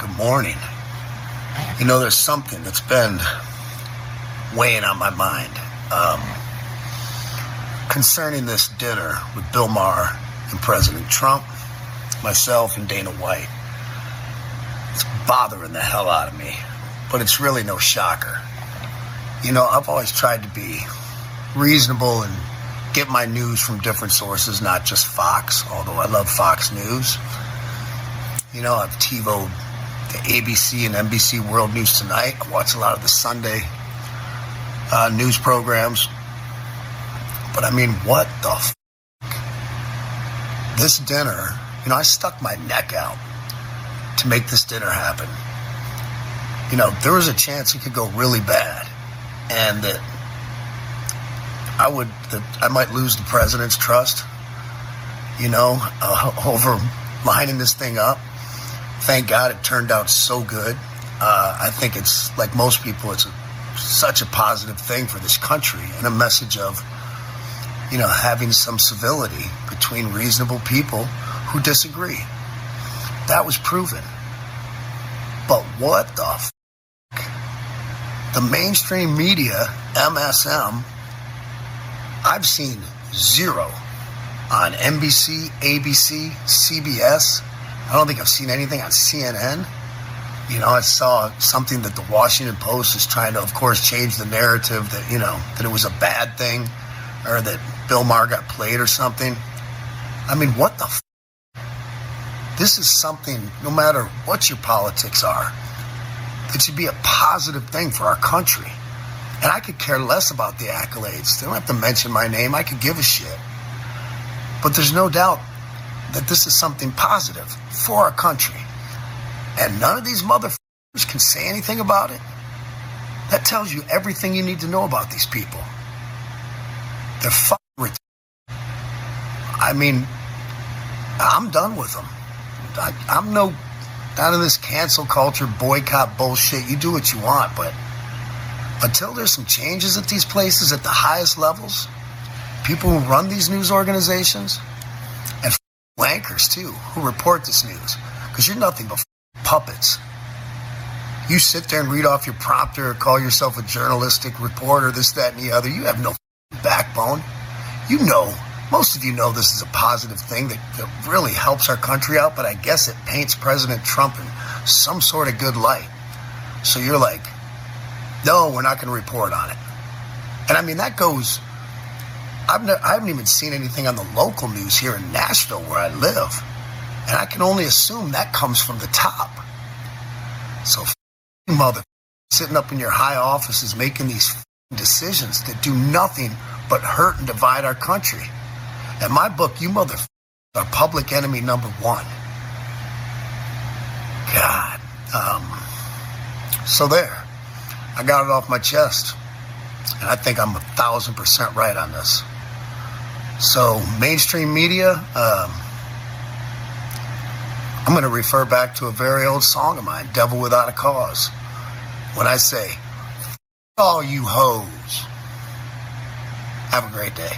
Good morning. You know, there's something that's been weighing on my mind concerning this dinner with Bill Maher and President Trump, myself, and Dana White. It's bothering the hell out of me, but it's really no shocker. You know, I've always tried to be reasonable and get my news from different sources, not just Fox, although I love Fox News. You know, I've TiVo'd the ABC and NBC World News Tonight. I watch a lot of the Sunday news programs. But I mean, what the f***? This dinner, you know, I stuck my neck out to make this dinner happen. You know, there was a chance it could go really bad, and that I might lose the president's trust, you know, over lining this thing up. Thank God it turned out so good. I think it's, like most people, it's such a positive thing for this country and a message of, you know, having some civility between reasonable people who disagree. That was proven. But what the f***? The mainstream media, MSM, I've seen zero on NBC, ABC, CBS. I don't think I've seen anything on CNN. You know, I saw something that the Washington Post is trying to, of course, change the narrative that, you know, that it was a bad thing or that Bill Maher got played or something. I mean, what the f***? This is something, no matter what your politics are, that should be a positive thing for our country. And I could care less about the accolades. They don't have to mention my name. I could give a shit. But there's no doubt that this is something positive for our country. And none of these motherfuckers can say anything about it. That tells you everything you need to know about these people. They're fucking retarded. I mean, I'm done with them. I'm not in this cancel culture, boycott bullshit. You do what you want, but until there's some changes at these places at the highest levels, people who run these news organizations, and anchors too, who report this news, because you're nothing but puppets. You sit there and read off your prompter, call yourself a journalistic reporter, this, that, and the other. You have no backbone. You know, most of you know this is a positive thing that really helps our country out, but I guess it paints President Trump in some sort of good light. So you're like, no, we're not going to report on it. And I mean, that goes, I haven't even seen anything on the local news here in Nashville where I live. And I can only assume that comes from the top. So mother sitting up in your high offices making these decisions that do nothing but hurt and divide our country. In my book, you motherfuckers are public enemy number one. God. So there. I got it off my chest. And I think I'm 1,000% right on this. So, mainstream media, I'm going to refer back to a very old song of mine, Devil Without a Cause, when I say, all you hoes. Have a great day.